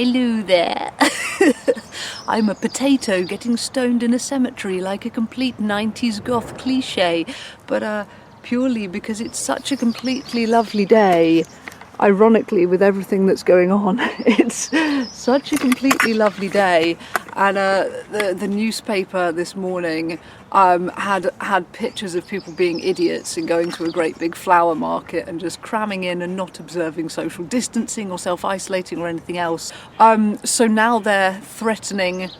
Hello there. I'm a potato getting stoned in a cemetery like a complete 90s goth cliche, but purely because it's such a completely lovely day. Ironically, with everything that's going on, it's such a completely lovely day. And the newspaper this morning had pictures of people being idiots and going to a great big flower market and just cramming in and not observing social distancing or self-isolating or anything else. So now they're threatening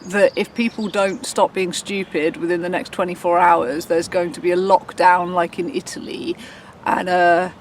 that if people don't stop being stupid within the next 24 hours, there's going to be a lockdown like in Italy. And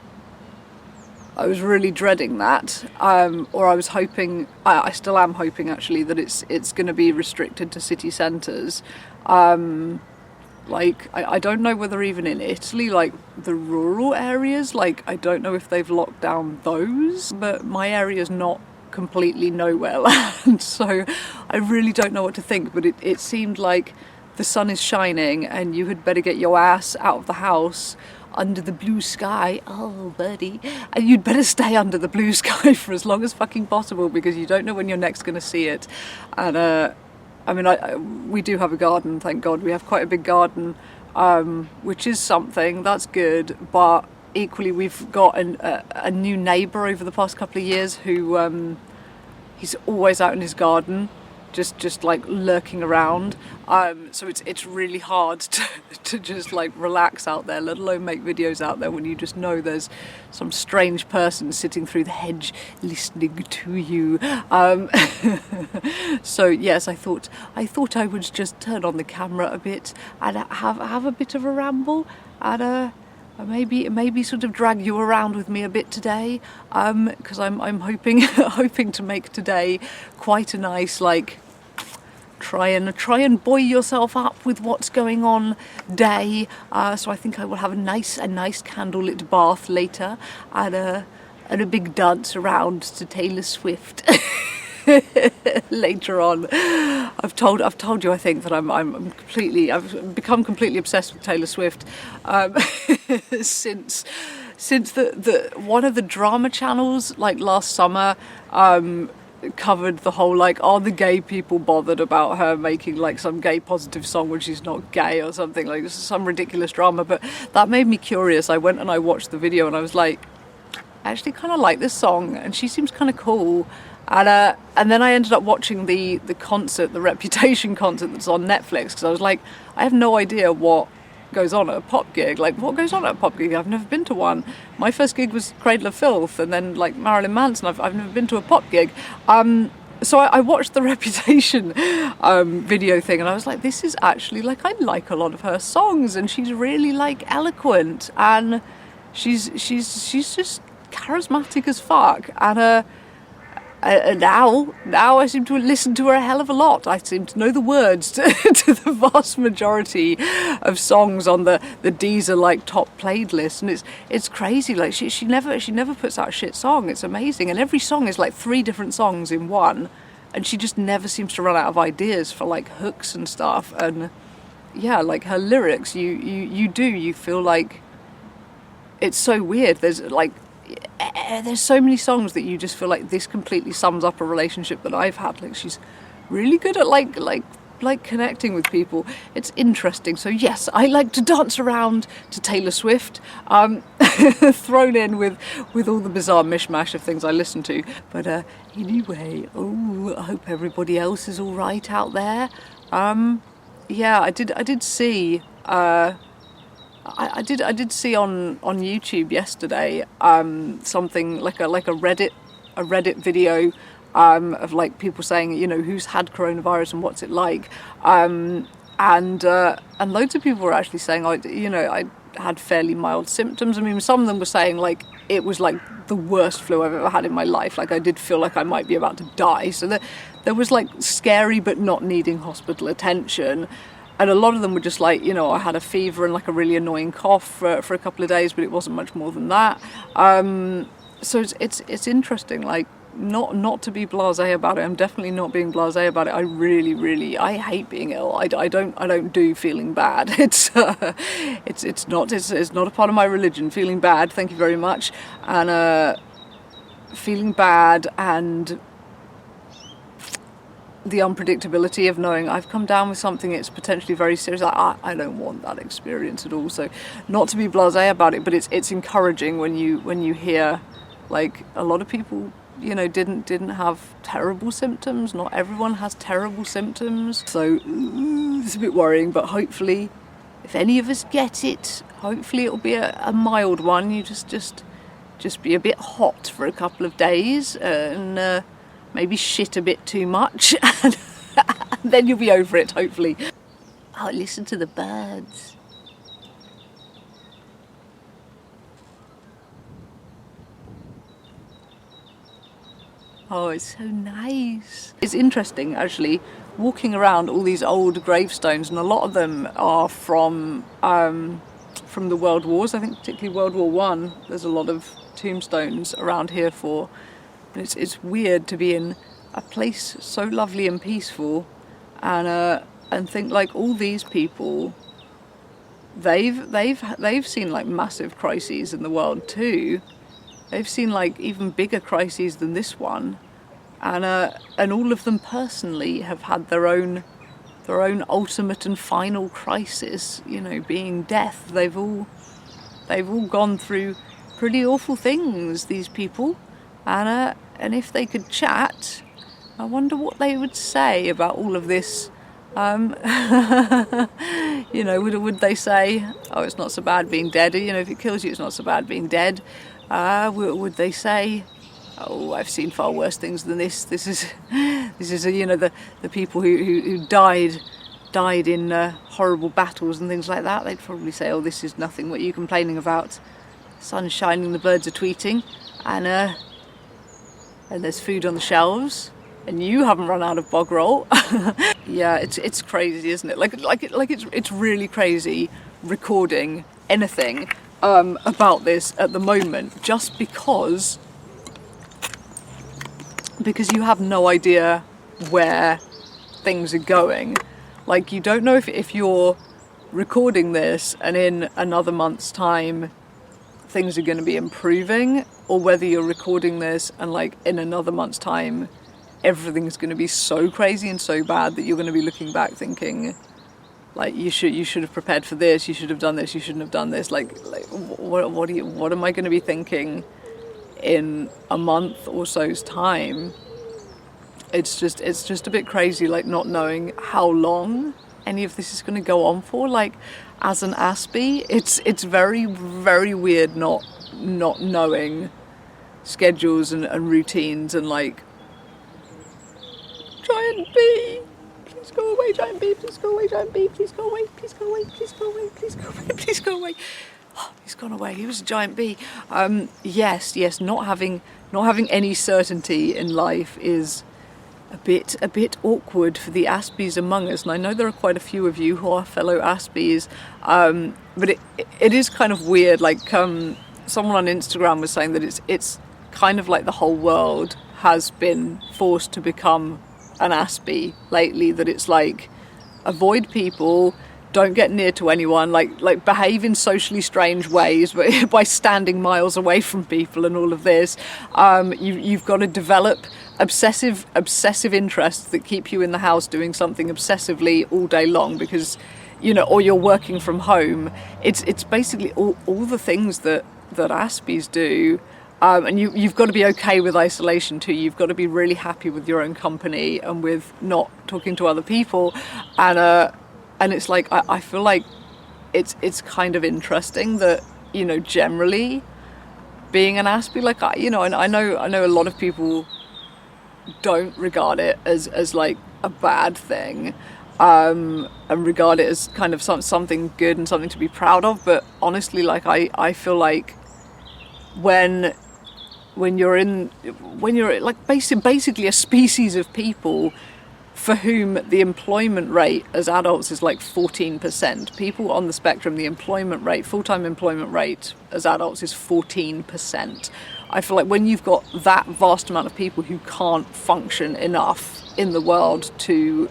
I was really dreading that, or I was hoping, I still am hoping actually, that it's going to be restricted to city centres. Like, I don't know whether even in Italy, like the rural areas, like I don't know if they've locked down those, but my area's not completely nowhere land, so I really don't know what to think, but it seemed like the sun is shining and you had better get your ass out of the house under the blue sky, oh buddy, and you'd better stay under the blue sky for as long as fucking possible because you don't know when you're next going to see it. And I mean, we do have a garden, thank God. We have quite a big garden, which is something, that's good, but equally we've got a new neighbour over the past couple of years who he's always out in his garden, just like lurking around, so it's really hard to just like relax out there, let alone make videos out there when you just know there's some strange person sitting through the hedge listening to you. So yes, I thought I would just turn on the camera a bit and have a bit of a ramble and maybe sort of drag you around with me a bit today, because I'm hoping to make today quite a nice, like, try and buoy yourself up with what's going on day. So I think I will have a nice candlelit bath later and a big dance around to Taylor Swift later on. I've told you I think that I've become completely obsessed with Taylor Swift since the one of the drama channels like last summer covered the whole like, are the gay people bothered about her making like some gay positive song when she's not gay or something, like some ridiculous drama. But that made me curious. I went and I watched the video and I was like, I actually kind of like this song and she seems kind of cool. And then I ended up watching the concert, the Reputation concert that's on Netflix, because I was like, I have no idea what goes on at a pop gig. Like, what goes on at a pop gig? I've never been to one. My first gig was Cradle of Filth, and then like Marilyn Manson. I've never been to a pop gig. So I watched the Reputation video thing, and I was like, this is actually like, I like a lot of her songs, and she's really like eloquent, and she's just charismatic as fuck, and now I seem to listen to her a hell of a lot. I seem to know the words to the vast majority of songs on the Deezer like top played list, and it's crazy. Like she never puts out a shit song. It's amazing, and every song is like 3 different songs in one, and she just never seems to run out of ideas for like hooks and stuff. And yeah, like her lyrics, you feel like it's so weird. There's so many songs that you just feel like this completely sums up a relationship that I've had. Like she's really good at like connecting with people. It's interesting. So yes, I like to dance around to Taylor Swift, thrown in with all the bizarre mishmash of things I listen to. But anyway, I hope everybody else is all right out there. Yeah, I did see. I did see on YouTube yesterday something like a Reddit video of like people saying, you know, who's had coronavirus and what's it like, and loads of people were actually saying, I had fairly mild symptoms. I mean, some of them were saying like it was like the worst flu I've ever had in my life. Like I did feel like I might be about to die. So there was like scary but not needing hospital attention. And a lot of them were just like, you know, I had a fever and like a really annoying cough for a couple of days, but it wasn't much more than that. So it's interesting, like not to be blasé about it. I'm definitely not being blasé about it. I really I hate being ill. I don't do feeling bad. It's not a part of my religion. Feeling bad, thank you very much. And feeling bad and the unpredictability of knowing I've come down with something, it's potentially very serious. I don't want that experience at all. So not to be blasé about it, but it's encouraging when you hear like a lot of people, you know, didn't have terrible symptoms. Not everyone has terrible symptoms. So it's a bit worrying, but hopefully if any of us get it, hopefully it'll be a mild one. You just be a bit hot for a couple of days and maybe shit a bit too much and then you'll be over it, hopefully. Oh, listen to the birds. Oh, it's so nice. It's interesting, actually, walking around all these old gravestones, and a lot of them are from the World Wars. I think particularly World War One. There's a lot of tombstones around here for. And it's weird to be in a place so lovely and peaceful, and think like all these people, they've seen like massive crises in the world too. They've seen like even bigger crises than this one, and all of them personally have had their own ultimate and final crisis. You know, being death. They've all gone through pretty awful things. These people, and if they could chat, I wonder what they would say about all of this. You know, would they say, "Oh, it's not so bad being dead"? You know, if it kills you, it's not so bad being dead. Would they say, "Oh, I've seen far worse things than this. This is you know, the people who died in horrible battles and things like that." They'd probably say, "Oh, this is nothing. What are you complaining about? The sun's shining, the birds are tweeting, and there's food on the shelves, and you haven't run out of bog roll." Yeah, it's crazy, isn't it? Like it's really crazy recording anything about this at the moment, just because you have no idea where things are going. Like, you don't know if you're recording this and in another month's time things are going to be improving, or whether you're recording this and like in another month's time everything's going to be so crazy and so bad that you're going to be looking back thinking like you should have prepared for this, you should have done this, you shouldn't have done this. Like what am I going to be thinking in a month or so's time? It's just a bit crazy, like not knowing how long any of this is going to go on for. Like, as an Aspie, it's very, very weird not knowing schedules and routines, and like, Giant B, please go away, Giant B, please go away, Giant B, please go away, please go away, please go away, please go away, please go away. Oh, he's gone away. He was a giant bee. Yes, not having any certainty in life is a bit awkward for the Aspies among us, and I know there are quite a few of you who are fellow Aspies, but it is kind of weird. Like, someone on Instagram was saying that it's kind of like the whole world has been forced to become an Aspie lately. That it's like, avoid people, don't get near to anyone, like behave in socially strange ways by standing miles away from people and all of this. You've got to develop obsessive interests that keep you in the house doing something obsessively all day long, because, you know, or you're working from home. It's basically all the things that Aspies do. And you've got to be okay with isolation too. You've got to be really happy with your own company and with not talking to other people. And it's like, I feel like it's kind of interesting that, you know, generally being an Aspie, like, you know, and I know a lot of people don't regard it as like a bad thing, and regard it as kind of something good and something to be proud of. But honestly, like, I feel like when you're like basically a species of people for whom the employment rate as adults is like 14%. People on the spectrum, the employment rate, full-time employment rate as adults is 14%. I feel like when you've got that vast amount of people who can't function enough in the world to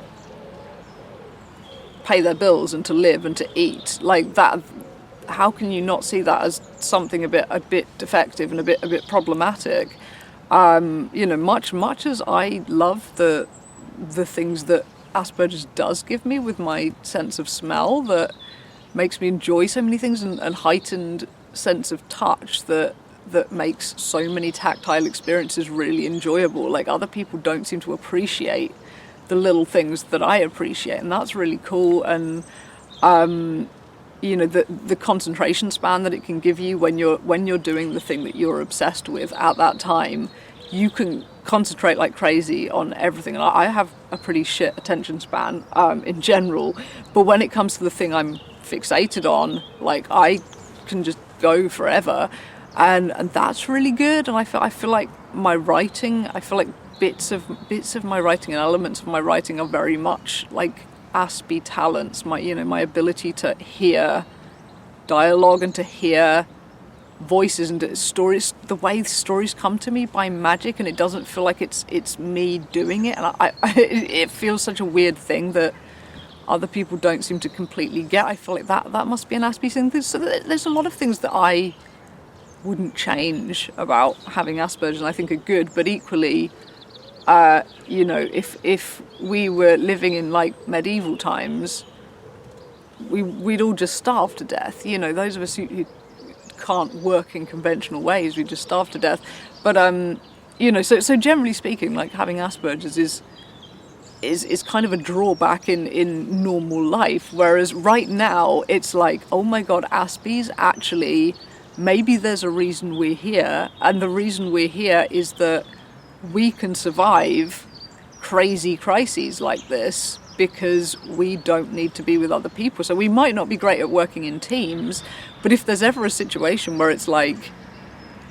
pay their bills and to live and to eat, like that, how can you not see that as something a bit defective and a bit problematic? You know, much as I love the the things that Asperger's does give me with my sense of smell that makes me enjoy so many things, and heightened sense of touch that makes so many tactile experiences really enjoyable. Like, other people don't seem to appreciate the little things that I appreciate, and that's really cool. And the concentration span that it can give you when you're doing the thing that you're obsessed with at that time, you can concentrate like crazy on everything. And I have a pretty shit attention span in general, but when it comes to the thing I'm fixated on, like, I can just go forever, and that's really good. And I feel like my writing, I feel like bits of my writing and elements of my writing are very much like Aspie talents, my ability to hear dialogue and to hear voices and stories, the way stories come to me by magic, and it doesn't feel like it's me doing it. And it feels such a weird thing that other people don't seem to completely get. I feel like that must be an Aspie thing. So there's a lot of things that I wouldn't change about having Asperger's, and I think are good, but equally, if we were living in like medieval times, we'd all just starve to death. Those of us who can't work in conventional ways, we just starve to death. But so generally speaking, like, having Asperger's is kind of a drawback in normal life, whereas right now it's like, oh my god, Aspies, actually maybe there's a reason we're here, and the reason we're here is that we can survive crazy crises like this because we don't need to be with other people. So we might not be great at working in teams, but if there's ever a situation where it's like,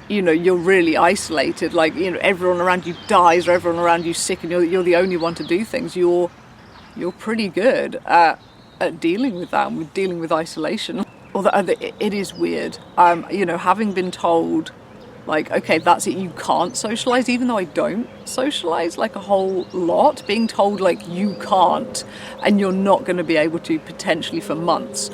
you're really isolated, like, everyone around you dies or everyone around you's sick and you're the only one to do things, you're pretty good at dealing with that and with dealing with isolation. Although it is weird, having been told, like, okay, that's it, you can't socialise, even though I don't socialise like a whole lot, being told like you can't and you're not going to be able to potentially for months,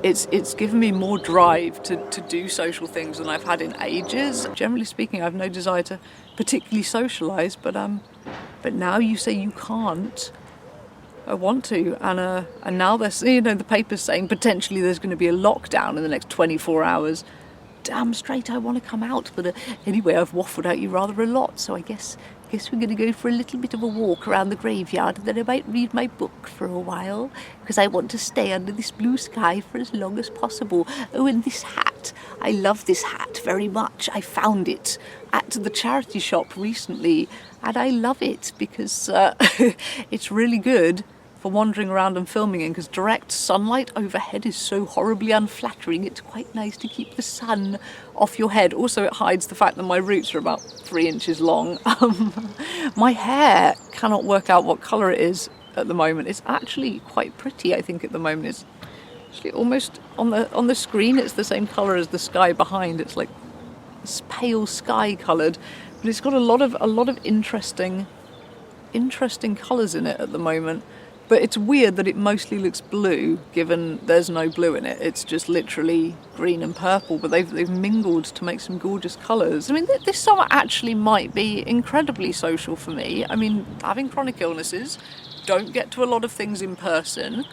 it's given me more drive to do social things than I've had in ages. Generally speaking, I have no desire to particularly socialise, but now you say you can't, I want to, and now there's, the paper's saying potentially there's going to be a lockdown in the next 24 hours. Damn straight I want to come out, but anyway, I've waffled at you rather a lot, so I guess we're going to go for a little bit of a walk around the graveyard, and then I might read my book for a while, because I want to stay under this blue sky for as long as possible. Oh, and this hat, I love this hat very much. I found it at the charity shop recently, and I love it because it's really good for wandering around and filming in, because direct sunlight overhead is so horribly unflattering. It's quite nice to keep the sun off your head. Also, it hides the fact that my roots are about 3 inches long. My hair cannot work out what colour it is at the moment. It's actually quite pretty, I think, at the moment. It's actually almost on the screen. It's the same colour as the sky behind. It's like pale sky coloured, but it's got a lot of interesting colours in it at the moment. But it's weird that it mostly looks blue, given there's no blue in it. It's just literally green and purple, but they've mingled to make some gorgeous colours. I mean, this summer actually might be incredibly social for me. I mean, having chronic illnesses, don't get to a lot of things in person.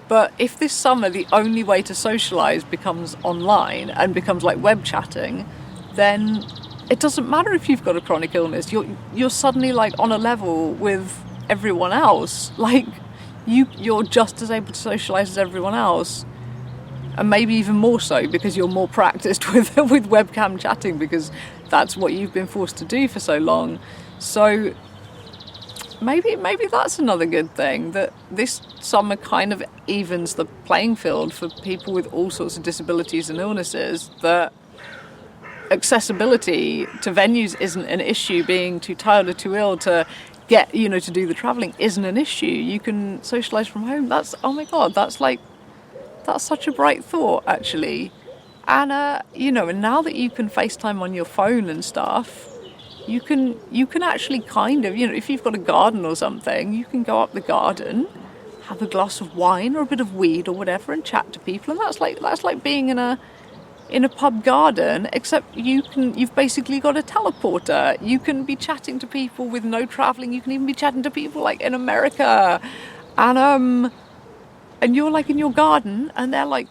But if this summer the only way to socialise becomes online and becomes like web chatting, then it doesn't matter if you've got a chronic illness. You're suddenly like on a level with everyone else. Like, you're just as able to socialise as everyone else, and maybe even more so because you're more practiced with webcam chatting, because that's what you've been forced to do for so long. So maybe that's another good thing, that this summer kind of evens the playing field for people with all sorts of disabilities and illnesses, that accessibility to venues isn't an issue, being too tired or too ill to get, to do the travelling isn't an issue. You can socialise from home. That's, oh my god, that's such a bright thought, actually. And and now that you can FaceTime on your phone and stuff, you can actually kind of, if you've got a garden or something, you can go up the garden, have a glass of wine or a bit of weed or whatever, and chat to people. And that's like being in a in a pub garden, except you've basically got a teleporter. You can be chatting to people with no travelling. You can even be chatting to people like in America, and you're like in your garden, and they're like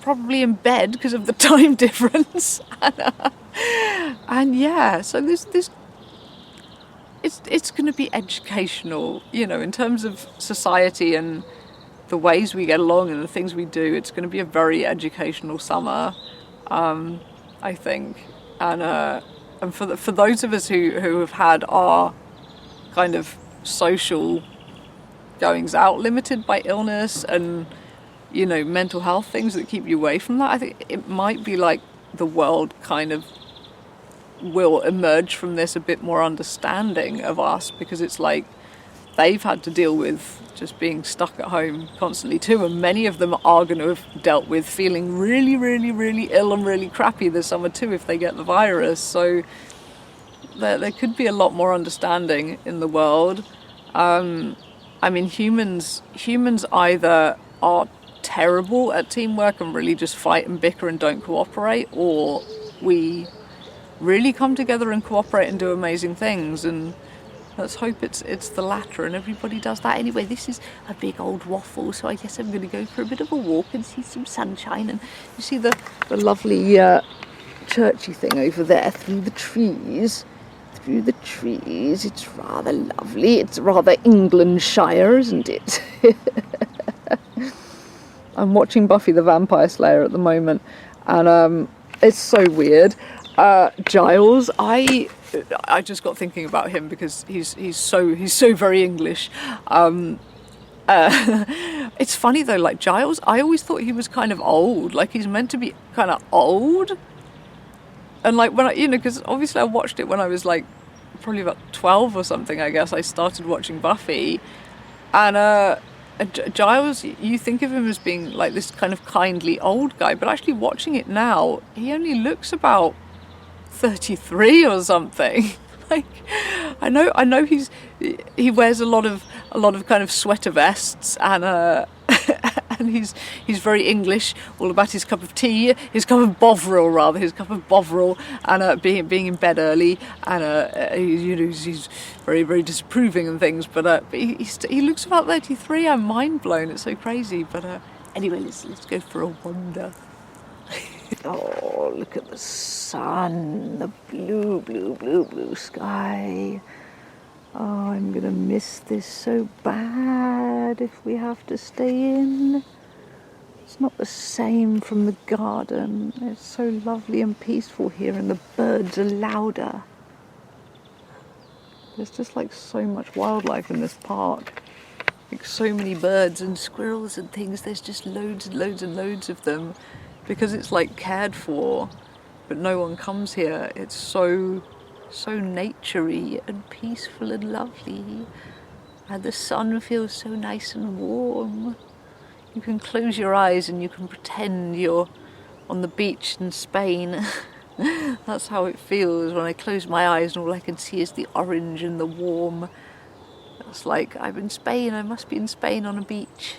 probably in bed because of the time difference. And yeah, so this it's going to be educational, you know, in terms of society and the ways we get along and the things we do. It's going to be a very educational summer, I think, and for those of us who have had our kind of social goings out limited by illness and, you know, mental health things that keep you away from that, I think it might be like the world kind of will emerge from this a bit more understanding of us, because it's like they've had to deal with just being stuck at home constantly too, and many of them are going to have dealt with feeling really, really, really ill and really crappy this summer too if they get the virus. So there could be a lot more understanding in the world. I mean, humans either are terrible at teamwork and really just fight and bicker and don't cooperate, or we really come together and cooperate and do amazing things, and let's hope it's the latter and everybody does that. Anyway, this is a big old waffle, so I guess I'm going to go for a bit of a walk and see some sunshine. And you see the lovely churchy thing over there through the trees. It's rather lovely. It's rather Englandshire, isn't it? I'm watching Buffy the Vampire Slayer at the moment, and it's so weird. Giles, I just got thinking about him because he's so very English. It's funny though, like Giles, I always thought he was kind of old, like he's meant to be kind of old. And like when because obviously I watched it when I was like probably about 12 or something, I guess. I started watching Buffy, and Giles, you think of him as being like this kind of kindly old guy, but actually watching it now, he only looks about 33 or something. Like I know he wears a lot of kind of sweater vests, and and he's very English, all about his cup of tea, his cup of bovril, and being in bed early, and he's very, very disapproving and things, but he looks about 33. I'm mind blown. It's so crazy. But anyway, let's go for a wander. Oh, look at the sun, the blue, blue, blue, blue sky. Oh, I'm gonna miss this so bad if we have to stay in. It's not the same from the garden. It's so lovely and peaceful here, and the birds are louder. There's just like so much wildlife in this park. Like so many birds and squirrels and things. There's just loads and loads and loads of them, because it's like cared for, but no one comes here. It's so naturey and peaceful and lovely, and the sun feels so nice and warm. You can close your eyes and you can pretend you're on the beach in Spain. That's how it feels when I close my eyes and all I can see is the orange and the warm. It's like I'm in Spain. I must be in Spain on a beach.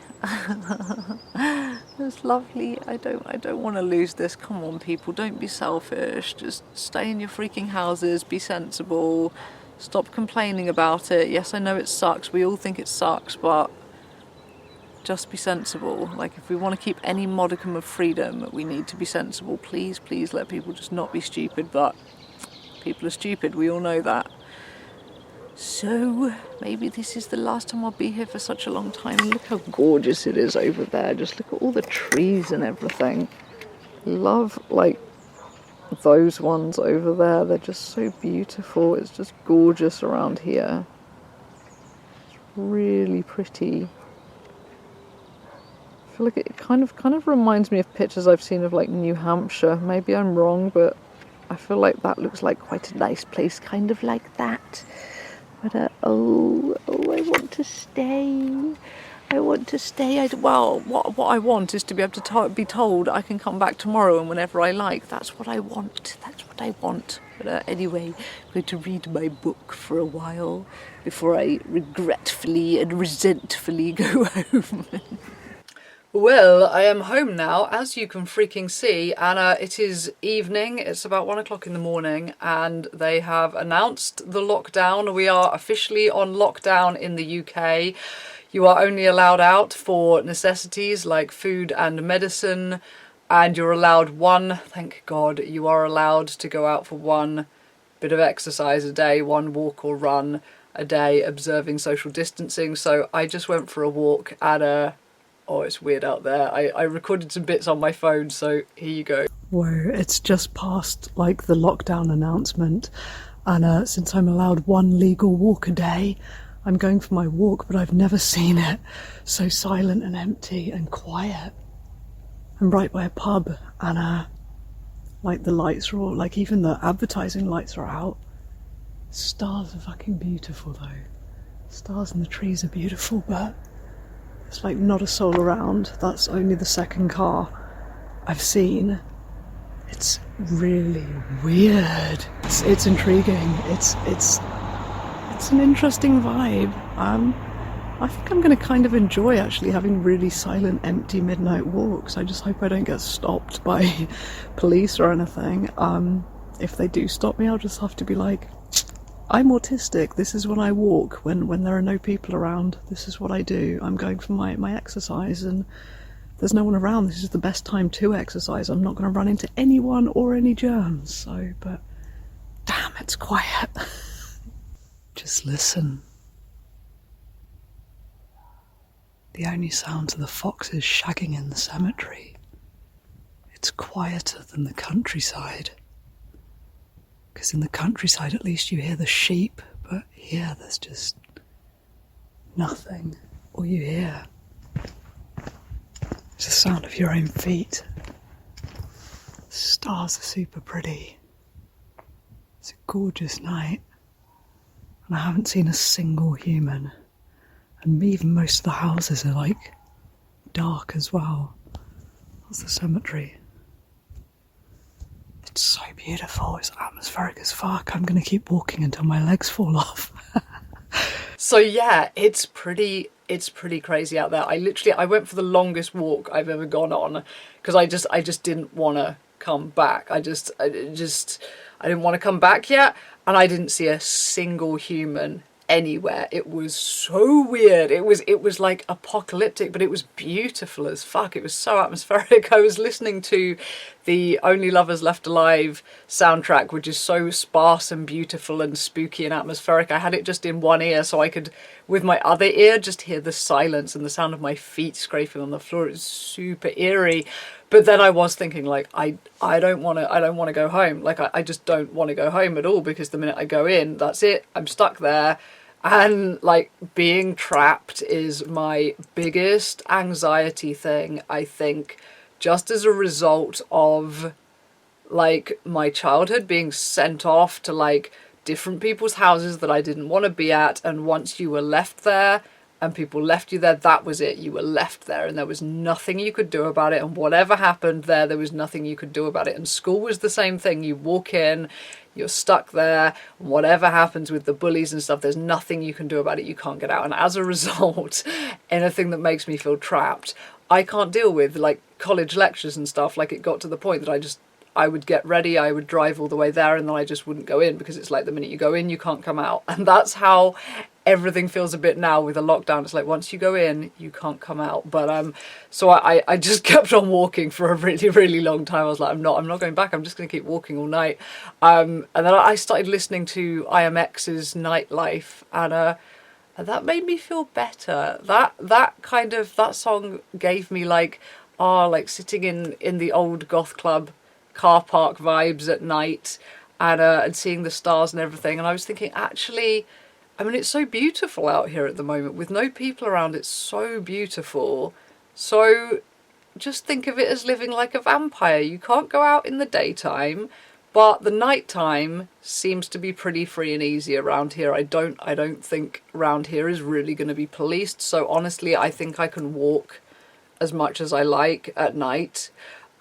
It's lovely. I don't want to lose this. Come on, people, don't be selfish. Just stay in your freaking houses. Be sensible. Stop complaining about it. Yes, I know it sucks. We all think it sucks, but just be sensible. Like, if we want to keep any modicum of freedom, we need to be sensible. Please let people just not be stupid. But people are stupid. We all know that. So maybe this is the last time I'll be here for such a long time. Look how gorgeous it is over there. Just look at all the trees and everything. Love, like, those ones over there. They're just so beautiful. It's just gorgeous around here. It's really pretty. I feel like it kind of reminds me of pictures I've seen of like New Hampshire. Maybe I'm wrong, but I feel like that looks like quite a nice place, kind of like that. But I want to stay. Well, what I want is to be able to be told I can come back tomorrow and whenever I like. That's what I want. But anyway, I'm going to read my book for a while before I regretfully and resentfully go home. Well, I am home now, as you can freaking see, and it is evening. It's about 1 o'clock in the morning, and they have announced the lockdown. We are officially on lockdown in the UK. You are only allowed out for necessities like food and medicine, and you're allowed one, thank God, you are allowed to go out for one bit of exercise a day, one walk or run a day, observing social distancing. So I just went for a walk at oh, it's weird out there. I recorded some bits on my phone, so here you go. Whoa, it's just past like the lockdown announcement, and since I'm allowed one legal walk a day, I'm going for my walk, but I've never seen it so silent and empty and quiet. I'm right by a pub, and like the lights are all, like even the advertising lights are out. Stars are fucking beautiful though. Stars in the trees are beautiful, but it's like not a soul around. That's only the second car I've seen. It's really weird. It's intriguing. It's an interesting vibe. I think I'm going to kind of enjoy actually having really silent, empty midnight walks. I just hope I don't get stopped by police or anything. If they do stop me, I'll just have to be like, I'm autistic, this is when I walk, when there are no people around, this is what I do. I'm going for my exercise and there's no one around, this is the best time to exercise. I'm not going to run into anyone or any germs, so, but damn, it's quiet. Just listen. The only sounds are the foxes shagging in the cemetery. It's quieter than the countryside. Because in the countryside at least you hear the sheep, but here there's just nothing. All you hear is the sound of your own feet. The stars are super pretty. It's a gorgeous night. And I haven't seen a single human. And even most of the houses are like dark as well. That's the cemetery. It's so beautiful, it's atmospheric as fuck. I'm gonna keep walking until my legs fall off. So yeah, it's pretty crazy out there. I went for the longest walk I've ever gone on because I just didn't want to come back. I didn't want to come back yet, and I didn't see a single human anywhere. It was so weird. It was like apocalyptic, but it was beautiful as fuck. It was so atmospheric. I was listening to the Only Lovers Left Alive soundtrack, which is so sparse and beautiful and spooky and atmospheric. I had it just in one ear so I could, with my other ear, just hear the silence and the sound of my feet scraping on the floor. It was super eerie. But then I was thinking, like, I don't want to go home. Like, I just don't want to go home at all, because the minute I go in, that's it. I'm stuck there. And, like, being trapped is my biggest anxiety thing, I think, just as a result of, like, my childhood being sent off to, like, different people's houses that I didn't want to be at. And once you were left there, and people left you there, that was it. You were left there and there was nothing you could do about it. And whatever happened there was nothing you could do about it. And school was the same thing. You walk in, you're stuck there. Whatever happens with the bullies and stuff, there's nothing you can do about it. You can't get out. And as a result, anything that makes me feel trapped, I can't deal with, like college lectures and stuff. Like, it got to the point that I would get ready, I would drive all the way there, and then I just wouldn't go in, because it's like the minute you go in, you can't come out. And that's how everything feels a bit now with a lockdown. It's like once you go in, you can't come out. But so I just kept on walking for a really, really long time. I was like, I'm not going back. I'm just going to keep walking all night. And then I started listening to IMX's Nightlife, and that made me feel better. That song gave me like sitting in the old goth club car park vibes at night, and seeing the stars and everything. And I was thinking, actually, I mean, it's so beautiful out here at the moment with no people around. It's so beautiful. So just think of it as living like a vampire. You can't go out in the daytime, but the nighttime seems to be pretty free and easy around here. I don't think around here is really going to be policed. So honestly, I think I can walk as much as I like at night.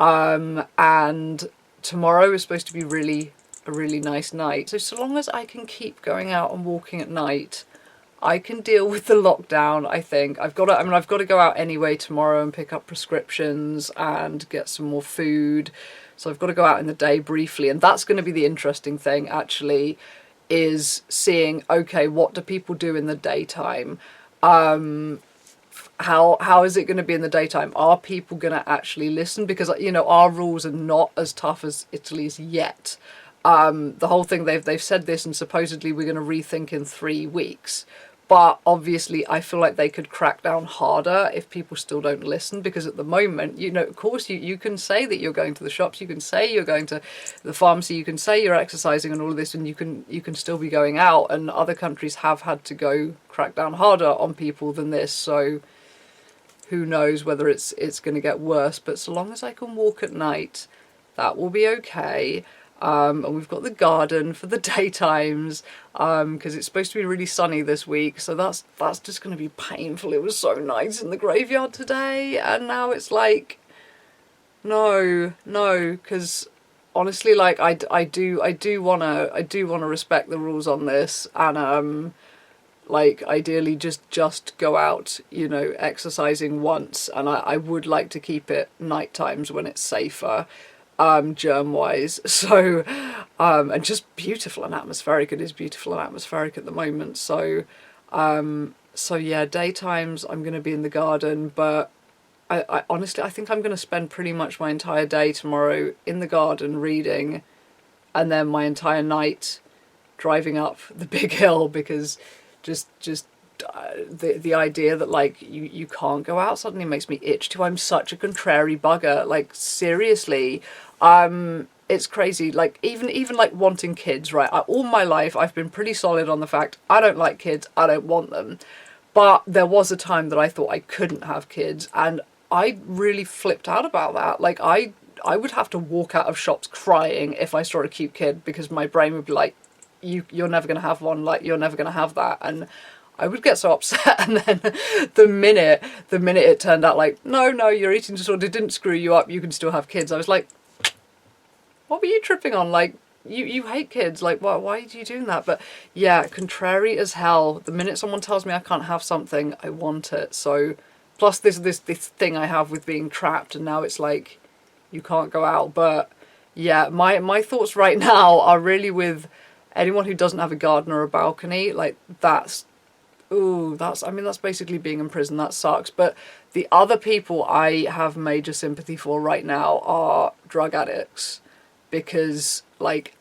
And tomorrow is supposed to be a really nice night. So long as I can keep going out and walking at night, I can deal with the lockdown. I think I've got to, I mean, I've got to go out anyway tomorrow and pick up prescriptions and get some more food. So I've got to go out in the day briefly, and that's going to be the interesting thing actually, is seeing, okay, what do people do in the daytime? How is it going to be in the daytime? Are people going to actually listen? Because, you know, our rules are not as tough as Italy's yet. The whole thing, they've said this, and supposedly we're going to rethink in 3 weeks. But obviously I feel like they could crack down harder if people still don't listen, because at the moment, you know, of course you can say that you're going to the shops, you can say you're going to the pharmacy, you can say you're exercising and all of this, and you can still be going out, and other countries have had to go crack down harder on people than this. So who knows whether it's going to get worse, but so long as I can walk at night, that will be okay. And we've got the garden for the daytimes, because it's supposed to be really sunny this week, so that's just going to be painful. It was so nice in the graveyard today, and now it's like, no, because honestly, like, I do want to respect the rules on this, and like, ideally just go out, you know, exercising once, and I would like to keep it night times when it's safer, germ-wise. So, and just beautiful and atmospheric. It is beautiful and atmospheric at the moment. So, so yeah, daytimes I'm going to be in the garden, but I honestly, I think I'm going to spend pretty much my entire day tomorrow in the garden reading, and then my entire night driving up the big hill, because just the idea that, like, you can't go out suddenly makes me itch to. I'm such a contrary bugger, like, seriously. It's crazy. Like, even like wanting kids, right? All my life I've been pretty solid on the fact I don't like kids, I don't want them. But there was a time that I thought I couldn't have kids, and I really flipped out about that. Like, I would have to walk out of shops crying if I saw a cute kid, because my brain would be like, you're never going to have one, like, you're never going to have that. And I would get so upset, and then the minute it turned out like, no, your eating disorder didn't screw you up, you can still have kids, I was like, what were you tripping on? Like, you hate kids, like, why are you doing that? But yeah, contrary as hell. The minute someone tells me I can't have something, I want it. So, plus this thing I have with being trapped, and now it's like, you can't go out. But yeah, my thoughts right now are really with anyone who doesn't have a garden or a balcony. Like, that's basically being in prison. That sucks. But the other people I have major sympathy for right now are drug addicts, because, like,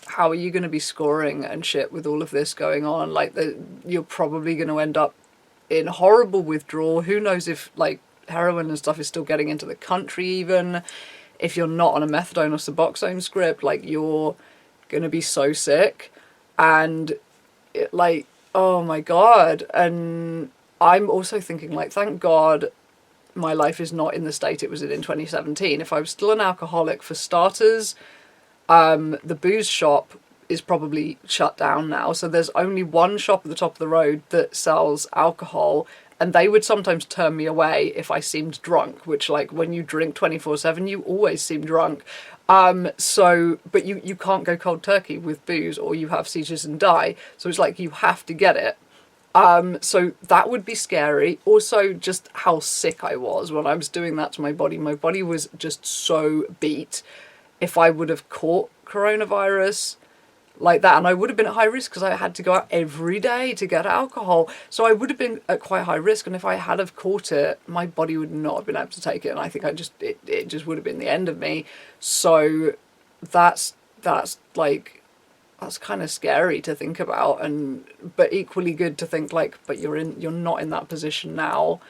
how are you going to be scoring and shit with all of this going on? Like, you're probably going to end up in horrible withdrawal. Who knows if, like, heroin and stuff is still getting into the country, even if you're not on a methadone or Suboxone script. Like, you're going to be so sick, and like, oh my god. And I'm also thinking, like, thank god my life is not in the state it was in 2017. If I was still an alcoholic, for starters, the booze shop is probably shut down now, so there's only one shop at the top of the road that sells alcohol, and they would sometimes turn me away if I seemed drunk, which, like, when you drink 24/7 you always seem drunk. So, but you can't go cold turkey with booze, or you have seizures and die, so it's like you have to get it. So that would be scary. Also, just how sick I was when I was doing that to my body. My body was just so beat. If I would have caught coronavirus like that, and I would have been at high risk because I had to go out every day to get alcohol, so I would have been at quite high risk, and if I had have caught it, my body would not have been able to take it, and I think it just would have been the end of me. So that's like, that's kind of scary to think about, but equally good to think, like, but you're not in that position now,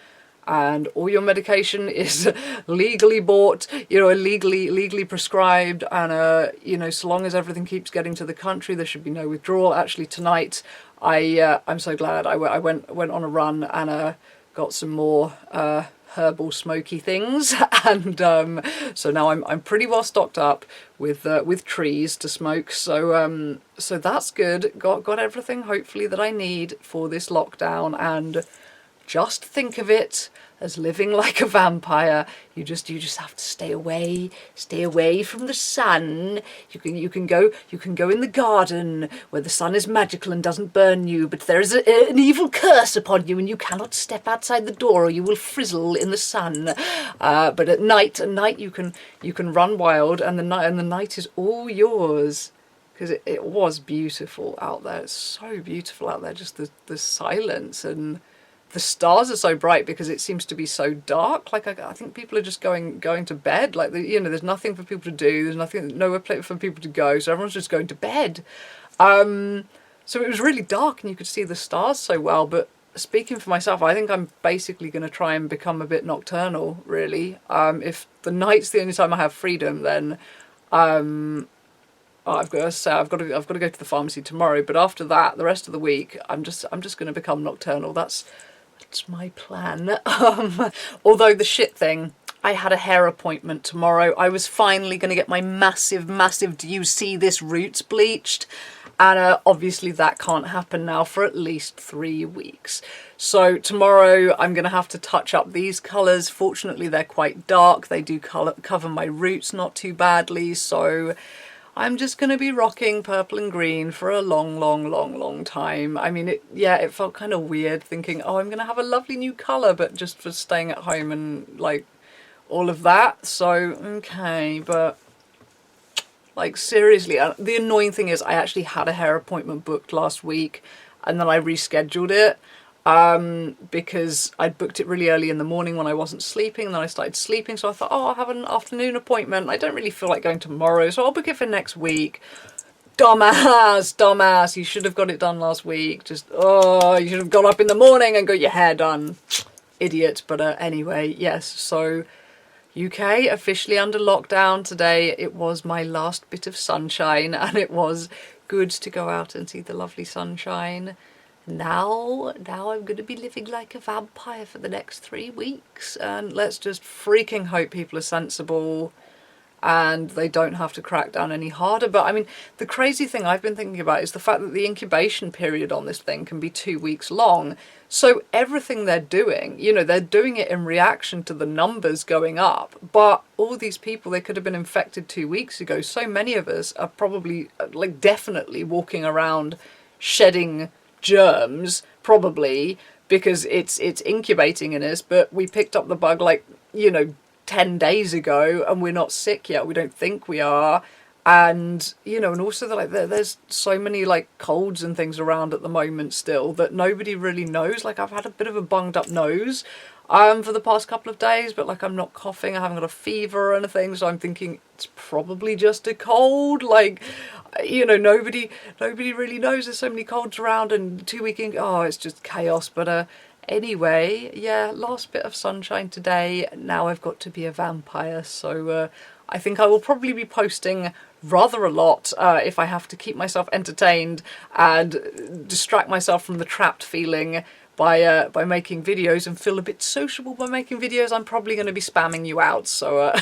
and all your medication is legally bought, you know, legally prescribed, and you know, so long as everything keeps getting to the country, there should be no withdrawal. Actually, tonight I'm so glad I went on a run and got some more herbal smoky things, and so now I'm pretty well stocked up with trees to smoke, so so that's good. Got everything hopefully that I need for this lockdown, and just think of it as living like a vampire. You just have to stay away from the sun. You can go in the garden where the sun is magical and doesn't burn you, but there is an evil curse upon you, and you cannot step outside the door or you will frizzle in the sun. But at night you can run wild, and the night is all yours. Because it was beautiful out there. It's so beautiful out there. Just the silence, and the stars are so bright because it seems to be so dark. Like I think people are just going to bed. Like there's nothing for people to do. There's nowhere for people to go. So everyone's just going to bed. So it was really dark, and you could see the stars so well. But speaking for myself, I think I'm basically going to try and become a bit nocturnal. Really, if the night's the only time I have freedom, then. I've got to go to the pharmacy tomorrow, but after that, the rest of the week, I'm just going to become nocturnal. That's my plan. Although the shit thing, I had a hair appointment tomorrow. I was finally going to get my massive, do you see this roots bleached? And obviously that can't happen now for at least 3 weeks. So tomorrow I'm going to have to touch up these colours. Fortunately, they're quite dark. They do cover my roots not too badly, so I'm just going to be rocking purple and green for a long time. I mean, it felt kind of weird thinking, oh, I'm going to have a lovely new colour, but just for staying at home and, like, all of that. So, okay, but, like, seriously, the annoying thing is I actually had a hair appointment booked last week, and then I rescheduled it. Because I'd booked it really early in the morning when I wasn't sleeping, and then I started sleeping, so I thought, oh, I'll have an afternoon appointment. I don't really feel like going tomorrow, so I'll book it for next week. Dumbass, you should have got it done last week. You should have got up in the morning and got your hair done. Idiot. But anyway, yes, so UK officially under lockdown today. It was my last bit of sunshine, and it was good to go out and see the lovely sunshine. Now I'm going to be living like a vampire for the next 3 weeks, and let's just freaking hope people are sensible and they don't have to crack down any harder. But I mean, the crazy thing I've been thinking about is the fact that the incubation period on this thing can be 2 weeks long. So everything they're doing, they're doing it in reaction to the numbers going up. But all these people, they could have been infected 2 weeks ago. So many of us are probably, like, definitely walking around shedding germs, probably because it's incubating in us, but we picked up the bug 10 days ago and we're not sick yet. We don't think we are. And and also there's so many like colds and things around at the moment still that nobody really knows. Like, I've had a bit of a bunged up nose for the past couple of days, but like, I'm not coughing, I haven't got a fever or anything, so I'm thinking it's probably just a cold. Like, nobody really knows. There's so many colds around, and 2 weeks, it's just chaos. But anyway, yeah, last bit of sunshine today. Now I've got to be a vampire, so I think I will probably be posting rather a lot if I have to keep myself entertained and distract myself from the trapped feeling by making videos, and feel a bit sociable by making videos. I'm probably going to be spamming you out, so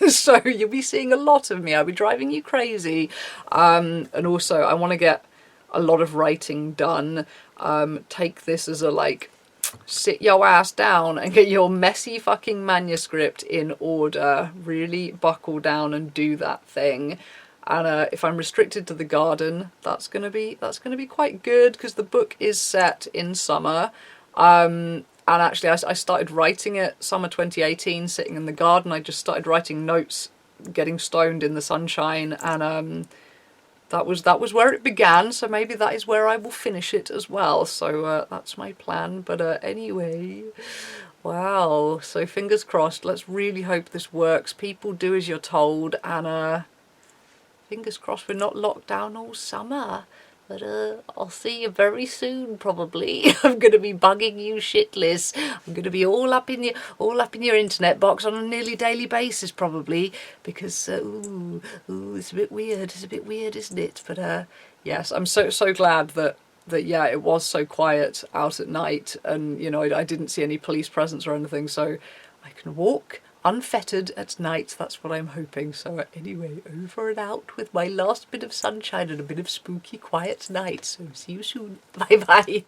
so you'll be seeing a lot of me. I'll be driving you crazy, and also I want to get a lot of writing done. Take this as a sit your ass down and get your messy fucking manuscript in order. Really buckle down and do that thing. And if I'm restricted to the garden, that's gonna be quite good, because the book is set in summer. And actually, I started writing it summer 2018, sitting in the garden. I just started writing notes, getting stoned in the sunshine, and that was where it began. So maybe that is where I will finish it as well. So that's my plan. But anyway, wow. So fingers crossed. Let's really hope this works. People, do as you're told, and fingers crossed we're not locked down all summer. But I'll see you very soon, probably. I'm going to be bugging you shitless. I'm going to be all up in your internet box on a nearly daily basis, probably, because it's a bit weird. It's a bit weird, isn't it? But yes, I'm so glad that yeah, it was so quiet out at night, and I didn't see any police presence or anything, so I can walk unfettered at night. That's what I'm hoping. So anyway, over and out with my last bit of sunshine and a bit of spooky quiet night. So see you soon. Bye bye.